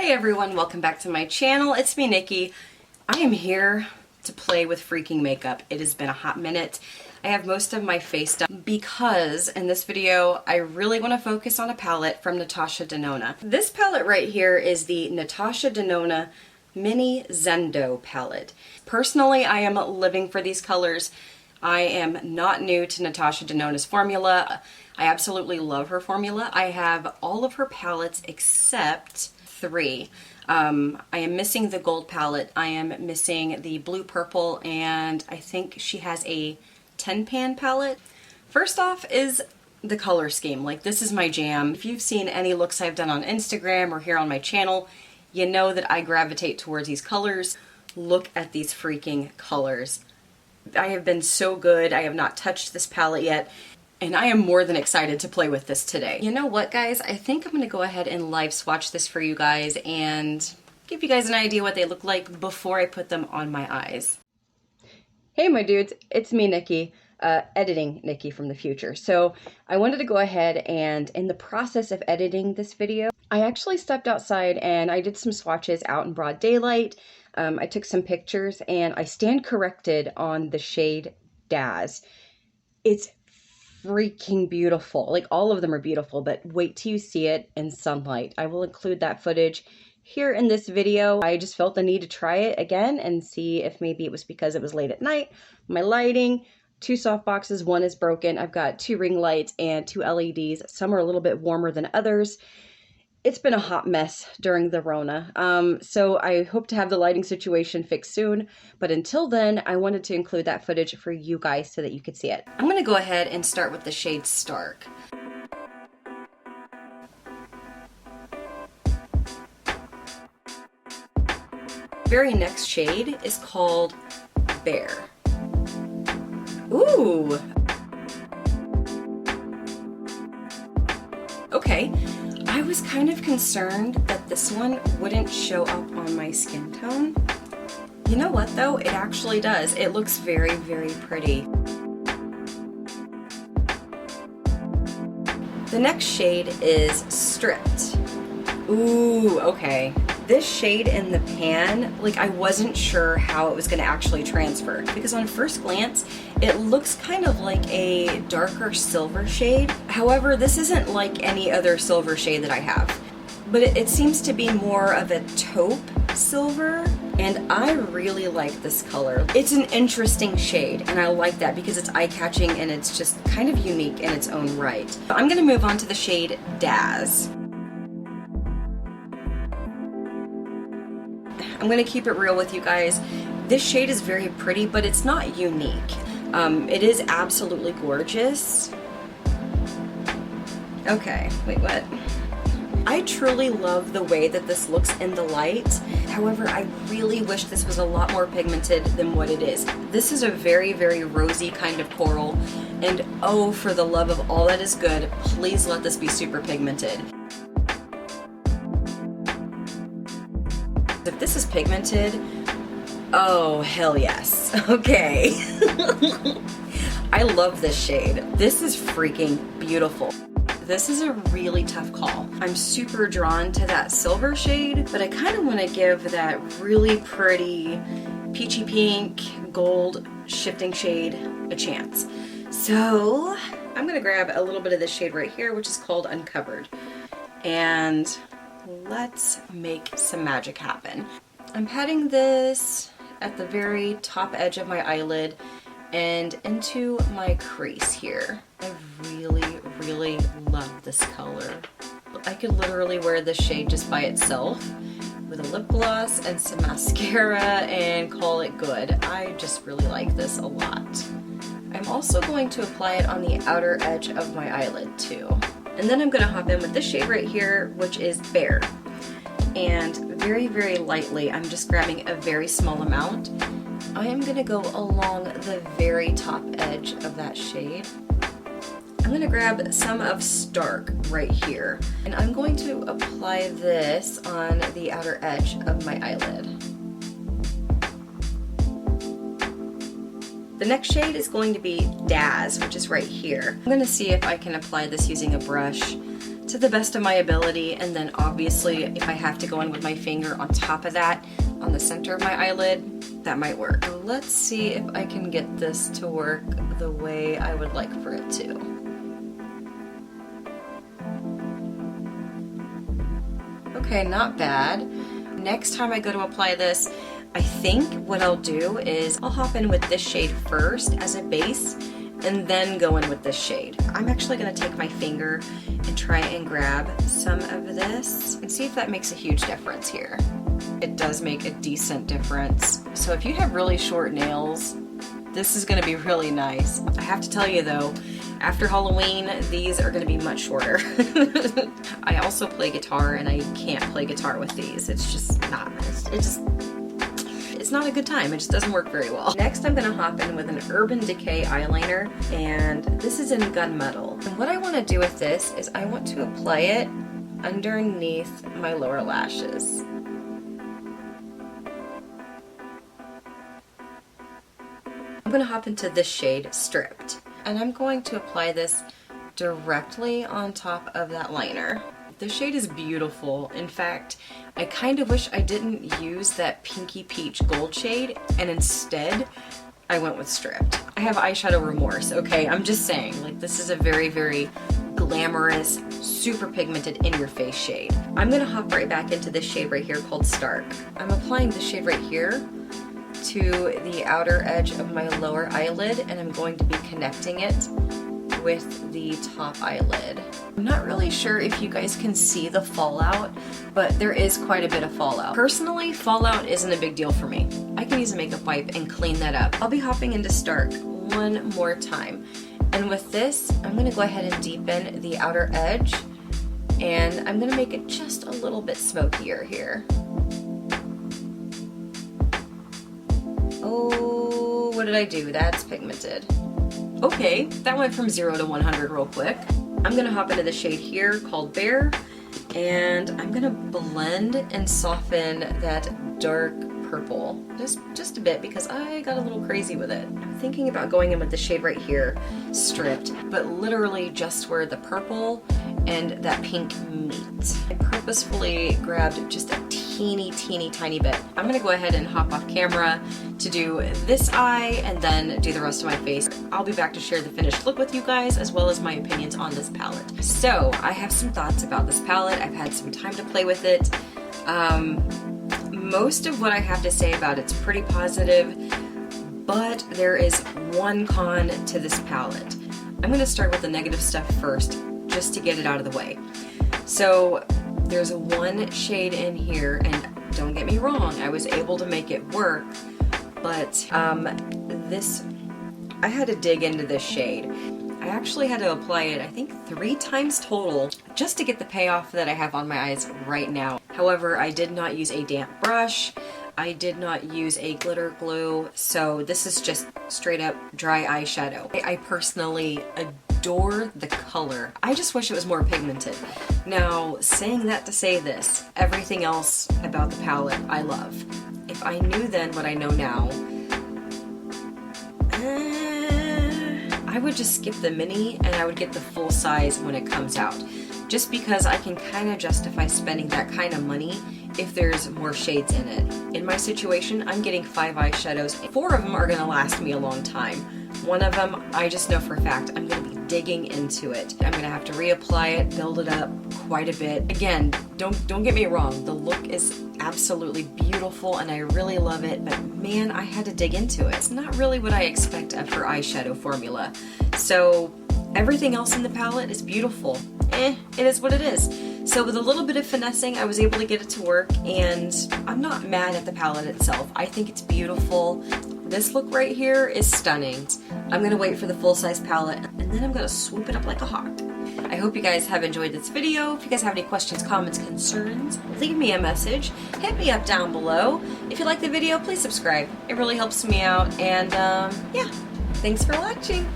Hey everyone, welcome back to my channel. It's me, Nikki. I am here to play with freaking makeup. It has been a hot minute. I have most of my face done because in this video, I really want to focus on a palette from Natasha Denona. This palette right here is the Natasha Denona Mini Zendo palette. Personally, I am living for these colors. I am not new to Natasha Denona's formula. I absolutely love her formula. I have all of her palettes except three. I am missing the gold palette. I am missing the blue purple, and I think she has a 10 pan palette. First off is the color scheme. Like, this is my jam. If you've seen any looks I've done on Instagram or here on my channel, you know that I gravitate towards these colors. Look at these freaking colors. I have been so good. I have not touched this palette yet, and I am more than excited to play with this today. You know what, guys? I think I'm gonna go ahead and live swatch this for you guys and give you guys an idea what they look like before I put them on my eyes. Hey, my dudes, it's me, Nikki, editing Nikki from the future. So I wanted to go ahead and, in the process of editing this video, I actually stepped outside and I did some swatches out in broad daylight. I took some pictures and I stand corrected on the shade Daz. It's freaking beautiful. Like, all of them are beautiful, but wait till you see it in sunlight. I will include that footage here in this video. I just felt the need to try it again and see if maybe it was because it was late at night. My lighting, two soft boxes, one is broken. I've got two ring lights and two LEDs. Some are a little bit warmer than others. It's been a hot mess during the Rona. So I hope to have the lighting situation fixed soon. But until then, I wanted to include that footage for you guys so that you could see it. I'm going to go ahead and start with the shade Stark. Very next shade is called Bear. Ooh. Okay. I was kind of concerned that this one wouldn't show up on my skin tone. You know what though? It actually does. It looks very, very pretty. The next shade is Stripped. Ooh, okay. This shade in the pan, like, I wasn't sure how it was going to actually transfer, because on first glance it looks kind of like a darker silver shade. However, this isn't like any other silver shade that I have, but it seems to be more of a taupe silver, and I really like this color. It's an interesting shade, and I like that because it's eye-catching and it's just kind of unique in its own right. I'm going to move on to the shade Daz. I'm going to keep it real with you guys. This shade is very pretty, but it's not unique. It is absolutely gorgeous. Okay, wait, what? I truly love the way that this looks in the light. However, I really wish this was a lot more pigmented than what it is. This is a very, very rosy kind of coral, and oh, for the love of all that is good, please let this be super pigmented. If this is pigmented, oh, hell yes. Okay. I love this shade. This is freaking beautiful. This is a really tough call. I'm super drawn to that silver shade, but I kind of want to give that really pretty peachy pink gold shifting shade a chance. So I'm going to grab a little bit of this shade right here, which is called Uncovered. And let's make some magic happen. I'm patting this at the very top edge of my eyelid and into my crease here. I really, really love this color. I could literally wear this shade just by itself with a lip gloss and some mascara and call it good. I just really like this a lot. I'm also going to apply it on the outer edge of my eyelid too. And then I'm going to hop in with this shade right here, which is Bear. And very, very lightly, I'm just grabbing a very small amount. I am going to go along the very top edge of that shade. I'm going to grab some of Stark right here, and I'm going to apply this on the outer edge of my eyelid. The next shade is going to be Daz, which is right here. I'm going to see if I can apply this using a brush to the best of my ability, and then obviously if I have to go in with my finger on top of that, on the center of my eyelid, that might work. So let's see if I can get this to work the way I would like for it to. Okay, not bad. Next time I go to apply this, I think what I'll do is I'll hop in with this shade first as a base and then go in with this shade. I'm actually gonna take my finger and try and grab some of this and see if that makes a huge difference here. It does make a decent difference. So if you have really short nails, this is gonna be really nice. I have to tell you though, after Halloween, these are gonna be much shorter. I also play guitar and I can't play guitar with these. It's just not, it's not a good time. It just doesn't work very well. Next, I'm gonna hop in with an Urban Decay eyeliner, and this is in Gunmetal. And what I wanna do with this is I want to apply it underneath my lower lashes. I'm gonna hop into this shade, Stripped, and I'm going to apply this directly on top of that liner. This shade is beautiful. In fact, I kind of wish I didn't use that pinky peach gold shade, and instead I went with Stripped. I have eyeshadow remorse, okay? I'm just saying, like, this is a very, very glamorous, super pigmented in-your-face shade. I'm gonna hop right back into this shade right here called Stark. I'm applying this shade right here to the outer edge of my lower eyelid, and I'm going to be connecting it with the top eyelid. I'm not really sure if you guys can see the fallout, but there is quite a bit of fallout. Personally, fallout isn't a big deal for me. I can use a makeup wipe and clean that up. I'll be hopping into Stark one more time. And with this, I'm gonna go ahead and deepen the outer edge, and I'm gonna make it just a little bit smokier here. Oh, what did I do? That's pigmented. Okay, that went from 0 to 100 real quick. I'm gonna hop into the shade here called Bear, and I'm gonna blend and soften that dark purple just a bit because I got a little crazy with it. I'm thinking about going in with the shade right here, Stripped, but literally just where the purple and that pink meet. I purposefully grabbed just a teeny tiny bit. I'm gonna go ahead and hop off camera to do this eye and then do the rest of my face. I'll be back to share the finished look with you guys as well as my opinions on this palette. So I have some thoughts about this palette. I've had some time to play with it. Most of what I have to say about it's pretty positive, but there is one con to this palette. I'm gonna start with the negative stuff first, just to get it out of the way. So there's one shade in here, and don't get me wrong, I was able to make it work, but I had to dig into this shade. I actually had to apply it, I think 3 times total, just to get the payoff that I have on my eyes right now. However, I did not use a damp brush. I did not use a glitter glue, so this is just straight up dry eyeshadow. I personally adore the color. I just wish it was more pigmented. Now, saying that to say this, everything else about the palette I love. If I knew then what I know now, I would just skip the mini and I would get the full size when it comes out. Just because I can kind of justify spending that kind of money if there's more shades in it. In my situation, I'm getting 5 eyeshadows. 4 of them are gonna last me a long time. One of them, I just know for a fact, I'm gonna be digging into it. I'm gonna have to reapply it, build it up quite a bit. Again, don't get me wrong, the look is absolutely beautiful and I really love it, but man, I had to dig into it. It's not really what I expect for eyeshadow formula. So everything else in the palette is beautiful. It is what it is. So with a little bit of finessing, I was able to get it to work, and I'm not mad at the palette itself. I think it's beautiful. This look right here is stunning. I'm gonna wait for the full-size palette, and then I'm gonna swoop it up like a hawk. I hope you guys have enjoyed this video. If you guys have any questions, comments, concerns, leave me a message. Hit me up down below. If you like the video, please subscribe. It really helps me out, and yeah, thanks for watching.